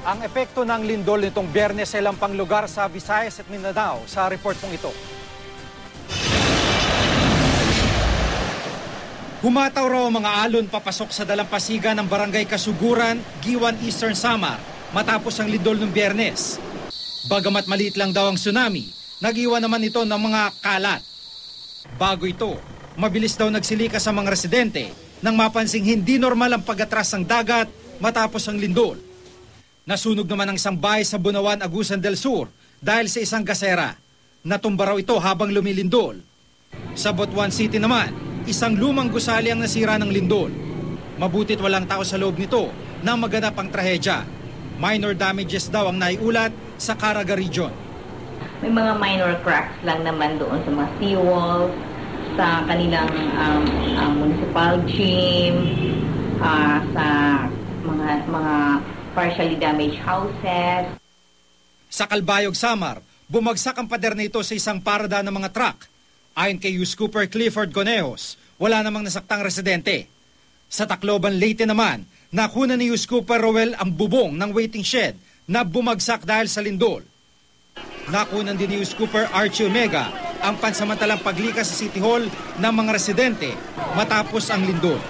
Ang epekto ng lindol nitong Biyernes sa ilang pang lugar sa Visayas at Mindanao sa report pong ito. Humataw raw ang mga alon papasok sa dalampasigan ng Barangay Kasuguran, Giwan, Eastern Samar matapos ang lindol ng Biyernes. Bagamat maliit lang daw ang tsunami, nag-iwan naman ito ng mga kalat. Bago ito, mabilis daw nagsilika sa mga residente nang mapansing hindi normal ang pag-atras ng dagat matapos ang lindol. Nasunog naman ang isang bahay sa Bunawan, Agusan del Sur dahil sa isang gasera. Natumba raw ito habang lumilindol. Sa Butuan City naman, isang lumang gusali ang nasira ng lindol. Mabutit walang tao sa loob nito nang maganap ang trahedya. Minor damages daw ang naiulat sa Caraga Region. May mga minor cracks lang naman doon sa mga seawalls, sa kanilang municipal gym, sa mga partially damaged houses. Sa Calbayog, Samar, bumagsak ang pader na ito sa isang parada ng mga truck. Ayon kay Scooper Clifford Conejos, wala namang nasaktang residente. Sa Tacloban, Leyte naman, nakuna ni Scooper Roel ang bubong ng waiting shed na bumagsak dahil sa lindol. Nakunan din ni Scooper Archie Omega ang pansamantalang paglikas sa City Hall ng mga residente matapos ang lindol.